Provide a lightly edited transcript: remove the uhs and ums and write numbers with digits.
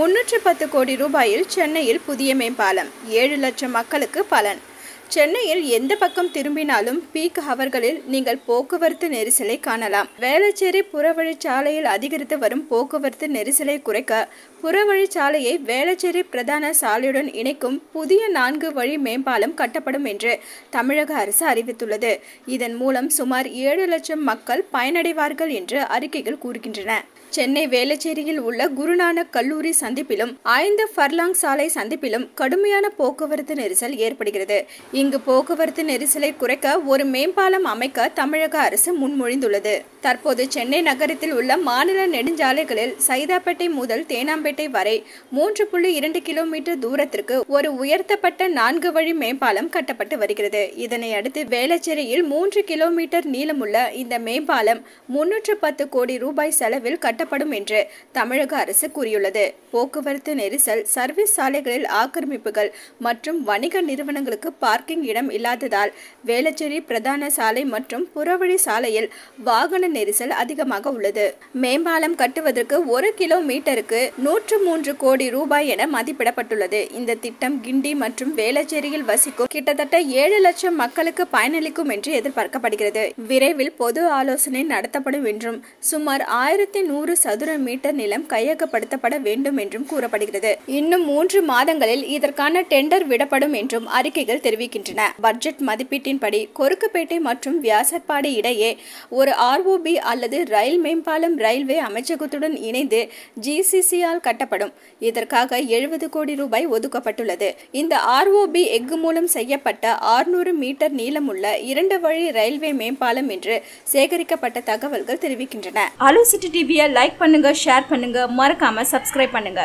310 கோடி ரூபாயில் சென்னையில் புதிய மேம்பாலம் 7 லட்சம் மக்களுக்கு பலன். சென்னையில் எந்த பக்கம் திரும்பினாலும் பீக் ஹவர்களில் நீங்கள் போக்குவரத்து நெரிசலை காணலாம். வேளச்சேரி புறவழிச்சாலையில் அதிகரித்து வரும் போக்குவரத்து நெரிசலை குறைக்க புறவழிச்சாலையை வேளச்சேரி பிரதான சாலையுடன் இணைக்கும் புதிய 4 வழி மேம்பாலம் கட்டப்படும் என்று தமிழக அரசு அறிவித்துள்ளது. இதன் மூலம் சுமார் 7 லட்சம் மக்கள் பயனடைவார்கள் என்று அறிக்கைகள் கூறுகின்றன. சென்னை வேளச்சேரியில் உள்ள குருநானக் கல்லூரி சந்திப்பிலும் 5 ஃபர்லாங் சாலை சந்திப்பிலும் கடுமையான போக்குவரத்து நெரிசல் ஏற்படுகிறது. இங்கு போக்குவரத்து நெரிசலை குறைக்க ஒரு மேம்பாலம் அமைக்க தமிழக அரசு முன்மொழிந்துள்ளது. தற்போது சென்னை நகரத்தில் உள்ள மாநில நெடுஞ்சாலைகளில் சைதாப்பேட்டை முதல் தேனாம்பேட்டை வரை 3.2 கிலோமீட்டர் தூரத்திற்கு ஒரு உயர்த்தப்பட்ட 4 வழி மேம்பாலம் கட்டப்பட்டு வருகிறது. இதனை அடுத்து வேளச்சேரியில் 3 கிலோமீட்டர் நீளமுள்ள இந்த மேம்பாலம் 310 கோடி ரூபாய் செலவில் கட்டப்படும் என்று தமிழக அரசு கூறியுள்ளது. போக்குவரத்து நெரிசல், சர்வீஸ் சாலைகளில் ஆக்கிரமிப்புகள் மற்றும் வணிக நிறுவனங்களுக்கு பார்க்கிங் இடம் இல்லாததால் வேளச்சேரி பிரதான சாலை மற்றும் புறவழி சாலையில் வாகன நெரிசல் அதிகமாக உள்ளது. மேம்பாலம் கட்டுவதற்கு 1 கிலோமீட்டருக்கு 103 கோடி ரூபாய் என மதிப்பிடப்பட்டுள்ளது. இந்த திட்டம் கிண்டி மற்றும் வேளச்சேரியில் வசிக்கும் கிட்டத்தட்ட 7 லட்சம் மக்களுக்கு பயனளிக்கும் என்று எதிர்பார்க்கப்படுகிறது. விரைவில் பொது ஆலோசனை நடத்தப்படும் என்றும் சுமார் 1100 சதுர மீட்டர் நிலம் கையகப்படுத்தப்பட வேண்டும் என்றும் கூறப்படுகிறது. இன்னும் 3 மாதங்களில் இதற்கான டெண்டர் விடப்படும் என்றும் அறிக்கைகள் தெரிவிக்கின்றன. பட்ஜெட் மதிப்பீட்டின்படி கொருக்குப்பேட்டை மற்றும் வியாசர்பாடி இடையே ஒரு ROB அல்லது ரயில் மேம்பாலம் ரயில்வே அமைச்சகத்துடன் இணைந்து GCC-ஆல் கட்டப்படும். இதற்காக 70 கோடி ரூபாய் ஒதுக்கப்பட்டுள்ளது. இந்த ROB எஃகு மூலம் செய்யப்பட்ட 600 மீட்டர் நீளமுள்ள 2 வழி ரயில்வே மேம்பாலம் என்று சேகரிக்கப்பட்ட தகவல்கள் தெரிவிக்கின்றன. அலோ சிட்டி டிவியை லைக் பண்ணுங்க, ஷேர் பண்ணுங்க, மறக்காம சப்ஸ்கிரைப் பண்ணுங்க.